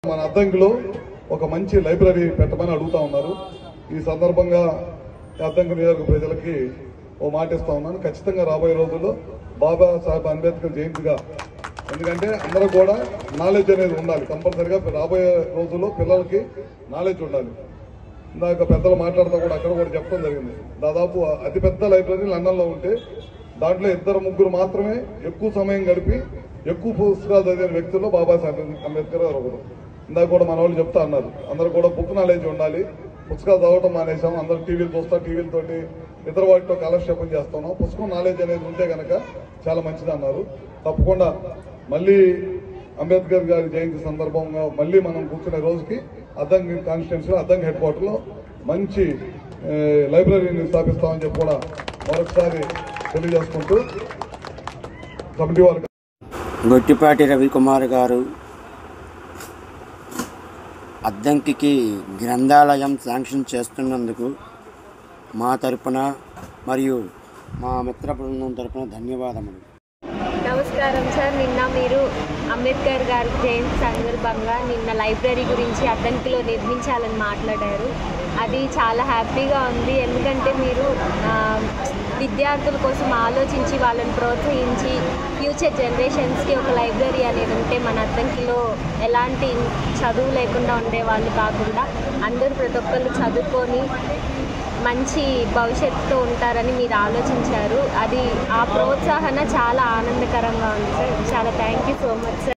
మన అద్దంకిలో ఒక మంచి లైబ్రరీ పెట్టమని అడుగుతా ఉన్నారు. ఈ సందర్భంగా అద్దంకి నియోజక ప్రజలకి ఓ మాట ఇస్తా ఉన్నాను. ఖచ్చితంగా రాబోయే రోజుల్లో బాబాసాహెబ్ అంబేద్కర్ జయంతిగా, ఎందుకంటే అందరూ కూడా నాలెడ్జ్ అనేది ఉండాలి. కంపల్సరిగా రాబోయే రోజుల్లో పిల్లలకి నాలెడ్జ్ ఉండాలి. ఇందాక పెద్దలు మాట్లాడుతూ కూడా అక్కడ కూడా చెప్పడం జరిగింది. దాదాపు అతిపెద్ద లైబ్రరీ లండన్లో ఉంటే దాంట్లో 2-3 మాత్రమే ఎక్కువ సమయం గడిపి ఎక్కువ పుస్తకాలు చదివిన వ్యక్తుల్లో బాబాసాహెబ్ అంబేద్కర్ గారు ఒకరు. ఇందాక కూడా మన వాళ్ళు చెప్తా అన్నారు, అందరూ కూడా బుక్ నాలెడ్జ్ ఉండాలి. పుస్తకాలు చదవటం మానేసాం, అందరూ టీవీలు చూస్తా, టీవీలతోటి ఇతర వాటితో కాలక్షేపం చేస్తున్నాం. పుస్తకం నాలెడ్జ్ అనేది ఉంటే కనుక చాలా మంచిది అన్నారు. తప్పకుండా మళ్ళీ అంబేద్కర్ గారి జయంతి సందర్భంగా మళ్ళీ మనం కూర్చునే రోజుకి అద్దంకి కాన్స్టిట్యున్సీలో అద్దంకి హెడ్ క్వార్టర్లో మంచి లైబ్రరీని స్థాపిస్తామని చెప్పి కూడా మరొకసారి తెలియజేసుకుంటూ కమిటీ వారికి గొట్టిపాటి రవికుమార్ గారు అద్దంకి గ్రంథాలయం శాంక్షన్ చేస్తున్నందుకు మా తరపున మరియు మా మిత్ర బృందం తరపున ధన్యవాదములు. నమస్కారం సార్. నిన్న మీరు అంబేద్కర్ గారి జయంతి సందర్భంగా నిన్న లైబ్రరీ గురించి అద్దంకిలో నిర్మించాలని మాట్లాడారు. అది చాలా హ్యాపీగా ఉంది. ఎందుకంటే మీరు విద్యార్థుల కోసం ఆలోచించి వాళ్ళని ప్రోత్సహించి ఫ్యూచర్ జనరేషన్స్కి ఒక లైబ్రరీ అనేది ఉంటే మన అద్దంకిలో ఎలాంటి చదువు లేకుండా ఉండేవాళ్ళు కాకుండా అందరూ ప్రతి ఒక్కళ్ళు చదువుకొని మంచి భవిష్యత్తుతో ఉంటారని మీరు ఆలోచించారు. అది ఆ ప్రోత్సాహన చాలా ఆనందకరంగా ఉంది సార్. చాలా thank you so much sir.